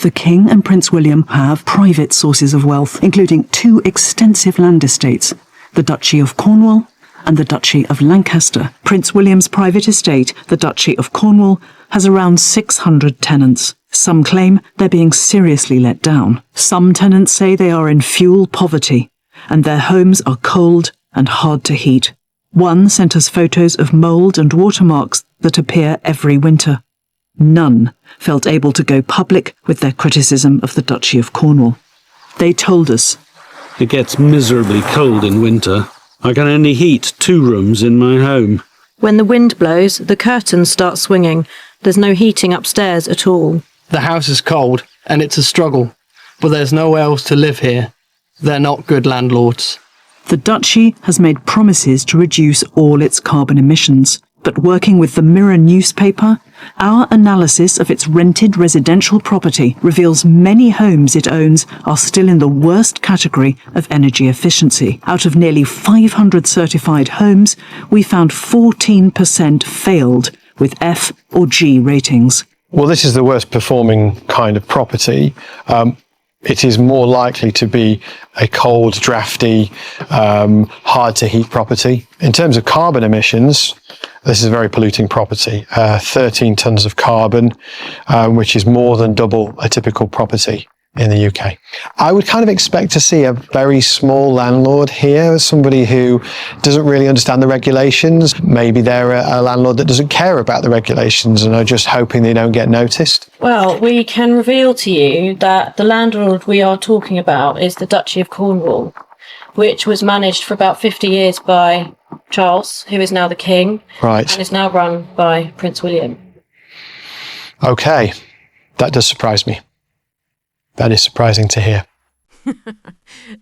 The King and Prince William have private sources of wealth, including 2 extensive land estates, the Duchy of Cornwall and the Duchy of Lancaster. Prince William's private estate, the Duchy of Cornwall, has around 600 tenants. Some claim they're being seriously let down. Some tenants say they are in fuel poverty, and their homes are cold and hard to heat. One sent us photos of mould and watermarks that appear every winter. None felt able to go public with their criticism of the Duchy of Cornwall. They told us, "It gets miserably cold in winter. I can only heat 2 rooms in my home. When the wind blows, the curtains start swinging. There's no heating upstairs at all. The house is cold, and it's a struggle, but there's nowhere else to live here. They're not good landlords." the Duchy has made promises to reduce all its carbon emissions. But working with the Mirror newspaper, our analysis of its rented residential property reveals many homes it owns are still in the worst category of energy efficiency. Out of nearly 500 certified homes, we found 14% failed with F or G ratings. Well, this is the worst performing kind of property. It is more likely to be a cold, drafty, hard to heat property. In terms of carbon emissions, this is a very polluting property, 13 tonnes of carbon, which is more than double a typical property in the UK. I would kind of expect to see a very small landlord here, somebody who doesn't really understand the regulations. Maybe they're a landlord that doesn't care about the regulations and are just hoping they don't get noticed. Well, we can reveal to you that the landlord we are talking about is the Duchy of Cornwall, which was managed for about 50 years by Charles, who is now the King, Right. and is now run by Prince William. Okay, that does surprise me. That is surprising to hear.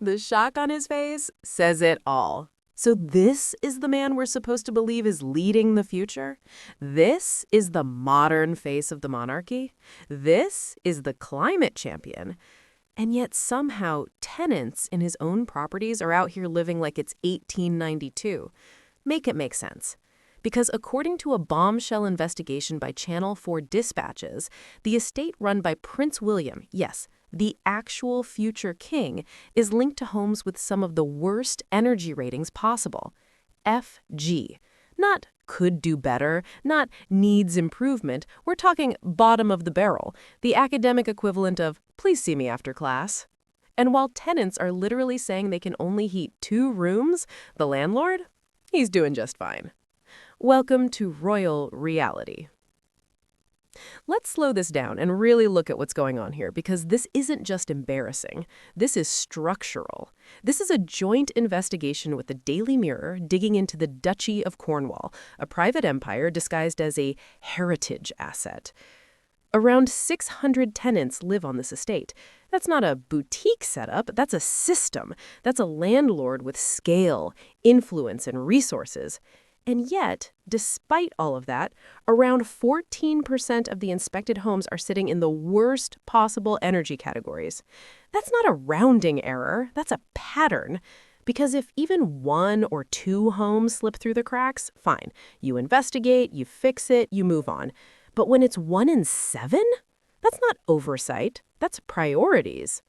The shock on his face says it all. So this is the man we're supposed to believe is leading the future? This is the modern face of the monarchy? This is the climate champion? And yet somehow tenants in his own properties are out here living like it's 1892. Make it make sense. Because according to a bombshell investigation by Channel 4 Dispatches, the estate run by Prince William, yes, the actual future king, is linked to homes with some of the worst energy ratings possible. FG. Not could do better, not needs improvement. We're talking bottom of the barrel, the academic equivalent of please see me after class. And while tenants are literally saying they can only heat 2 rooms, the landlord, he's doing just fine. Welcome to royal reality. Let's slow this down and really look at what's going on here, because this isn't just embarrassing. This is structural. This is a joint investigation with the Daily Mirror digging into the Duchy of Cornwall, a private empire disguised as a heritage asset. Around 600 tenants live on this estate. That's not a boutique setup, that's a system. That's a landlord with scale, influence, and resources. And yet, despite all of that, around 14% of the inspected homes are sitting in the worst possible energy categories. That's not a rounding error, that's a pattern. Because if even 1 or 2 homes slip through the cracks, fine. You investigate, you fix it, you move on. But when it's 1 in 7? That's not oversight, that's priorities.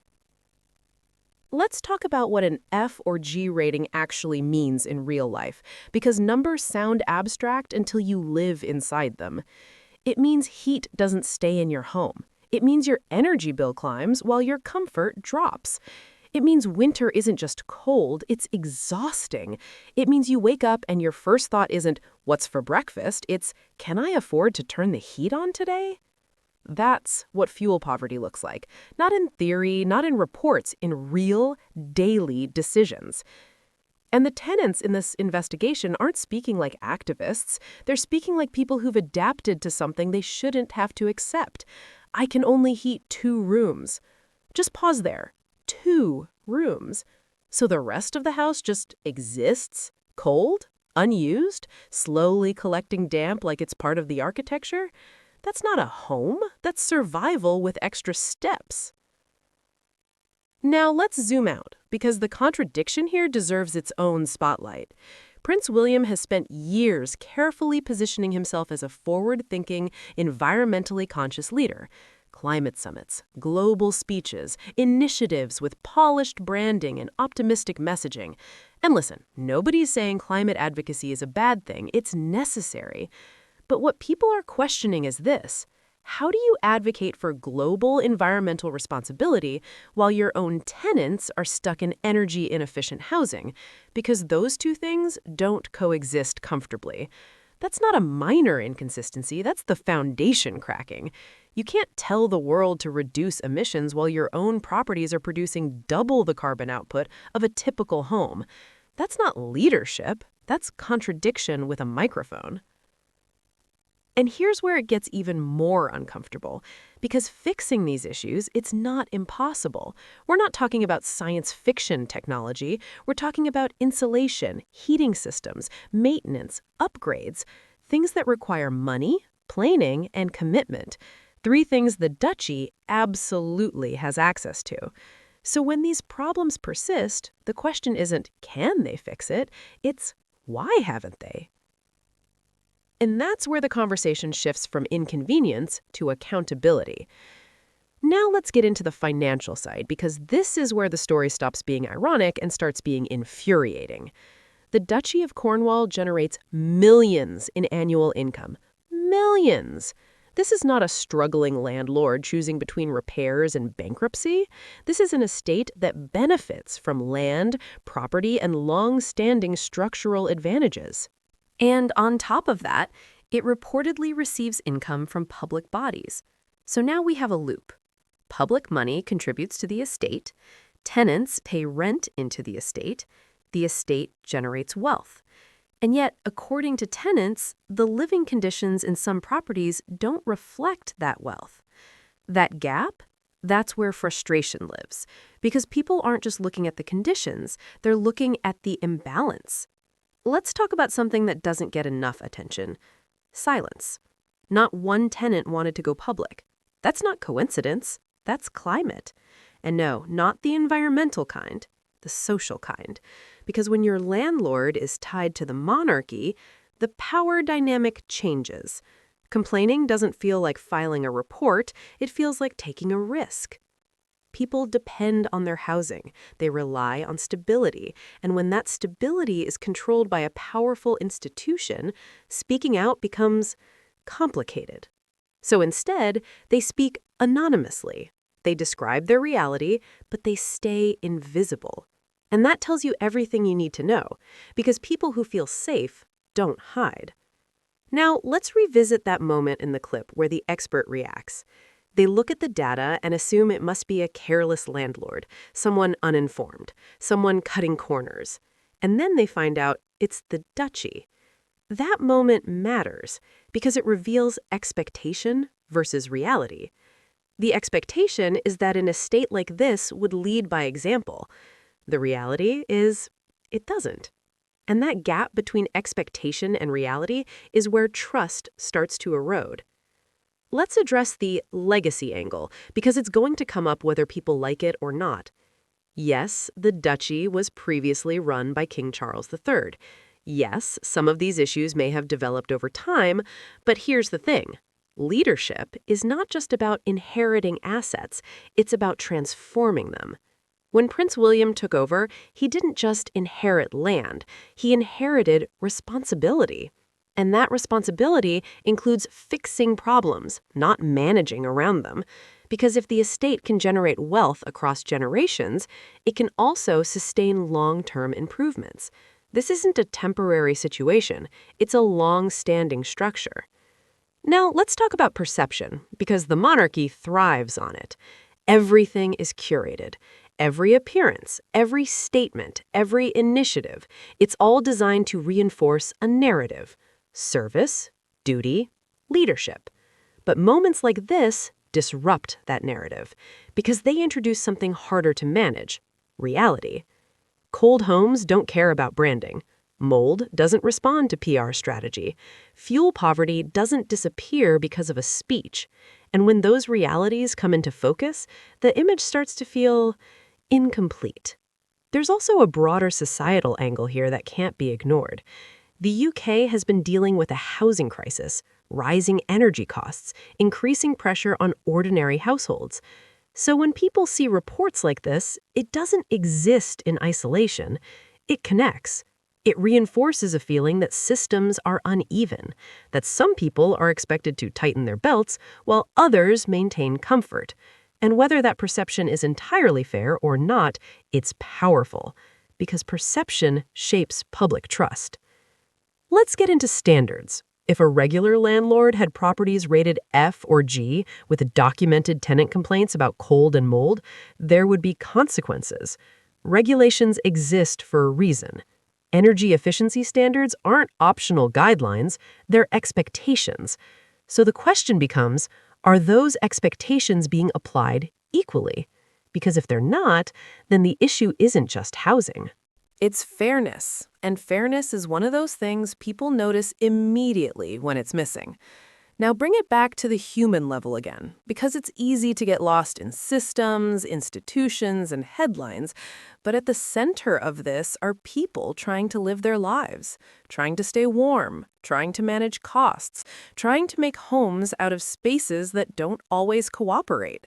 Let's talk about what an F or G rating actually means in real life, because numbers sound abstract until you live inside them. It means heat doesn't stay in your home. It means your energy bill climbs while your comfort drops. It means winter isn't just cold, it's exhausting. It means you wake up and your first thought isn't, what's for breakfast? It's, can I afford to turn the heat on today? That's what fuel poverty looks like. Not in theory, not in reports, in real, daily decisions. And the tenants in this investigation aren't speaking like activists. They're speaking like people who've adapted to something they shouldn't have to accept. I can only heat 2 rooms. Just pause there. 2 rooms. So the rest of the house just exists, cold, unused, slowly collecting damp like it's part of the architecture? That's not a home, that's survival with extra steps. Now let's zoom out, because the contradiction here deserves its own spotlight. Prince William has spent years carefully positioning himself as a forward-thinking, environmentally conscious leader, climate summits, global speeches, initiatives with polished branding and optimistic messaging. And listen, nobody's saying climate advocacy is a bad thing. It's necessary. But what people are questioning is this: how do you advocate for global environmental responsibility while your own tenants are stuck in energy-inefficient housing? Because those two things don't coexist comfortably. That's not a minor inconsistency, that's the foundation cracking. You can't tell the world to reduce emissions while your own properties are producing double the carbon output of a typical home. That's not leadership, that's contradiction with a microphone. And here's where it gets even more uncomfortable, because fixing these issues, it's not impossible. We're not talking about science fiction technology. We're talking about insulation, heating systems, maintenance, upgrades, things that require money, planning, and commitment. 3 things the Duchy absolutely has access to. So when these problems persist, the question isn't, can they fix it? It's, why haven't they? And that's where the conversation shifts from inconvenience to accountability. Now let's get into the financial side, because this is where the story stops being ironic and starts being infuriating. The Duchy of Cornwall generates millions in annual income. Millions! This is not a struggling landlord choosing between repairs and bankruptcy. This is an estate that benefits from land, property, and long-standing structural advantages. And on top of that, it reportedly receives income from public bodies. So now we have a loop. Public money contributes to the estate, tenants pay rent into the estate generates wealth. And yet, according to tenants, the living conditions in some properties don't reflect that wealth. That gap, that's where frustration lives, because people aren't just looking at the conditions, they're looking at the imbalance. Let's talk about something that doesn't get enough attention: silence. Not one tenant wanted to go public. That's not coincidence. That's climate. And no, not the environmental kind, the social kind. Because when your landlord is tied to the monarchy, the power dynamic changes. Complaining doesn't feel like filing a report, it feels like taking a risk. People depend on their housing. They rely on stability. And when that stability is controlled by a powerful institution, speaking out becomes complicated. So instead, they speak anonymously. They describe their reality, but they stay invisible. And that tells you everything you need to know, because people who feel safe don't hide. Now, let's revisit that moment in the clip where the expert reacts. They look at the data and assume it must be a careless landlord, someone uninformed, someone cutting corners. And then they find out it's the Duchy. That moment matters because it reveals expectation versus reality. The expectation is that an estate like this would lead by example. The reality is it doesn't. And that gap between expectation and reality is where trust starts to erode. Let's address the legacy angle, because it's going to come up whether people like it or not. Yes, the Duchy was previously run by King Charles III. Yes, some of these issues may have developed over time, but here's the thing. Leadership is not just about inheriting assets, it's about transforming them. When Prince William took over, he didn't just inherit land, he inherited responsibility. And that responsibility includes fixing problems, not managing around them. Because if the estate can generate wealth across generations, it can also sustain long-term improvements. This isn't a temporary situation, it's a long-standing structure. Now, let's talk about perception, because the monarchy thrives on it. Everything is curated. Every appearance, every statement, every initiative, it's all designed to reinforce a narrative. Service, duty, leadership. But moments like this disrupt that narrative because they introduce something harder to manage: reality. Cold homes don't care about branding. Mold doesn't respond to PR strategy. Fuel poverty doesn't disappear because of a speech. And when those realities come into focus, the image starts to feel incomplete. There's also a broader societal angle here that can't be ignored. The UK has been dealing with a housing crisis, rising energy costs, increasing pressure on ordinary households. So when people see reports like this, it doesn't exist in isolation. It connects. It reinforces a feeling that systems are uneven, that some people are expected to tighten their belts while others maintain comfort. And whether that perception is entirely fair or not, it's powerful, because perception shapes public trust. Let's get into standards. If a regular landlord had properties rated F or G with documented tenant complaints about cold and mold, there would be consequences. Regulations exist for a reason. Energy efficiency standards aren't optional guidelines, they're expectations. So the question becomes, are those expectations being applied equally? Because if they're not, then the issue isn't just housing. It's fairness, and fairness is one of those things people notice immediately when it's missing. Now bring it back to the human level again, because it's easy to get lost in systems, institutions, and headlines, but at the center of this are people trying to live their lives, trying to stay warm, trying to manage costs, trying to make homes out of spaces that don't always cooperate.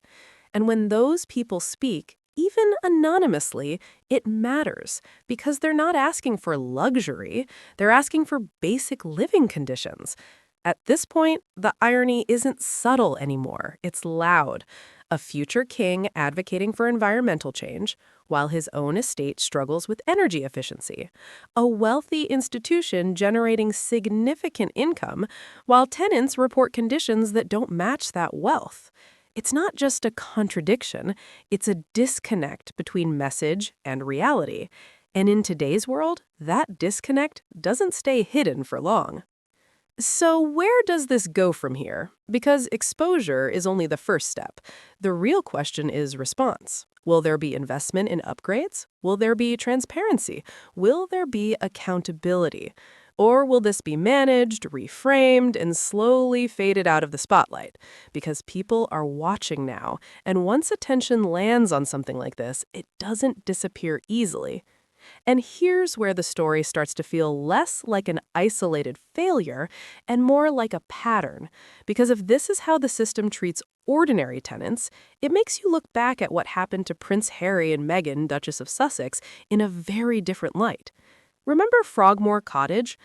And when those people speak, even anonymously, it matters because they're not asking for luxury, they're asking for basic living conditions. At this point, the irony isn't subtle anymore, it's loud. A future king advocating for environmental change, while his own estate struggles with energy efficiency. A wealthy institution generating significant income, while tenants report conditions that don't match that wealth. It's not just a contradiction, it's a disconnect between message and reality. And in today's world, that disconnect doesn't stay hidden for long. So where does this go from here? Because exposure is only the first step. The real question is response. Will there be investment in upgrades? Will there be transparency? Will there be accountability? Or will this be managed, reframed, and slowly faded out of the spotlight? Because people are watching now, and once attention lands on something like this, it doesn't disappear easily. And here's where the story starts to feel less like an isolated failure and more like a pattern. Because if this is how the system treats ordinary tenants, it makes you look back at what happened to Prince Harry and Meghan, Duchess of Sussex, in a very different light. Remember Frogmore Cottage?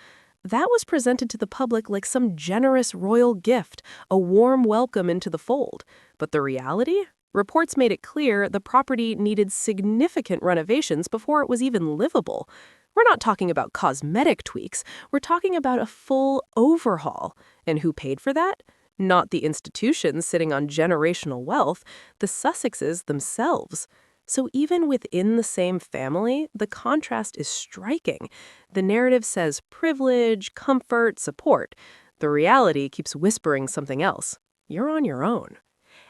That was presented to the public like some generous royal gift, a warm welcome into the fold. But the reality? Reports made it clear the property needed significant renovations before it was even livable. We're not talking about cosmetic tweaks, we're talking about a full overhaul. And who paid for that? Not the institutions sitting on generational wealth, the Sussexes themselves. So even within the same family, the contrast is striking. The narrative says privilege, comfort, support. The reality keeps whispering something else. You're on your own.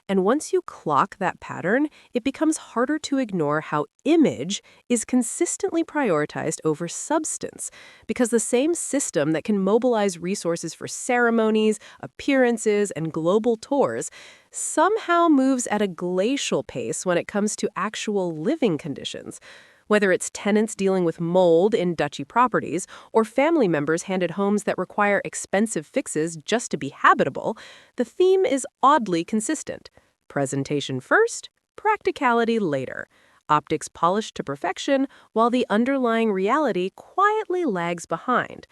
And once you clock that pattern, it becomes harder to ignore how image is consistently prioritized over substance, because the same system that can mobilize resources for ceremonies, appearances, and global tours somehow moves at a glacial pace when it comes to actual living conditions. Whether it's tenants dealing with mold in duchy properties or family members handed homes that require expensive fixes just to be habitable, the theme is oddly consistent. Presentation first, practicality later. Optics polished to perfection, while the underlying reality quietly lags behind.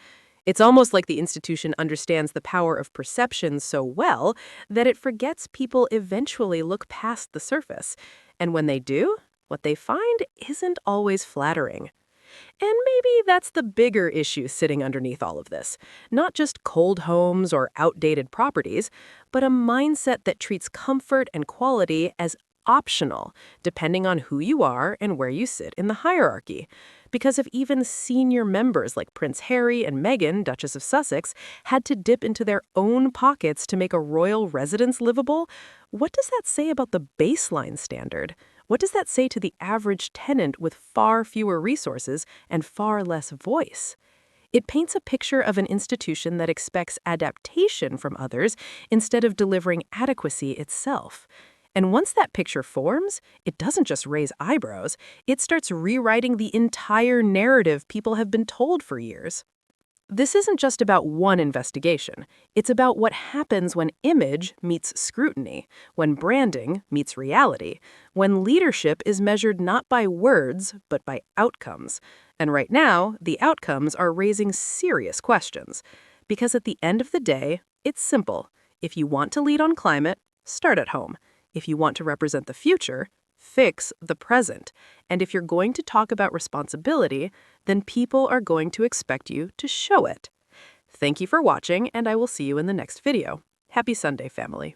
It's almost like the institution understands the power of perception so well that it forgets people eventually look past the surface. And when they do, what they find isn't always flattering. And maybe that's the bigger issue sitting underneath all of this. Not just cold homes or outdated properties, but a mindset that treats comfort and quality as optional, depending on who you are and where you sit in the hierarchy. Because if even senior members like Prince Harry and Meghan, Duchess of Sussex, had to dip into their own pockets to make a royal residence livable, what does that say about the baseline standard? What does that say to the average tenant with far fewer resources and far less voice? It paints a picture of an institution that expects adaptation from others instead of delivering adequacy itself. And once that picture forms, it doesn't just raise eyebrows, it starts rewriting the entire narrative people have been told for years. This isn't just about one investigation. It's about what happens when image meets scrutiny, when branding meets reality, when leadership is measured not by words, but by outcomes. And right now, the outcomes are raising serious questions. Because at the end of the day, it's simple. If you want to lead on climate, start at home. If you want to represent the future, fix the present. And if you're going to talk about responsibility, then people are going to expect you to show it. Thank you for watching, and I will see you in the next video. Happy Sunday, family.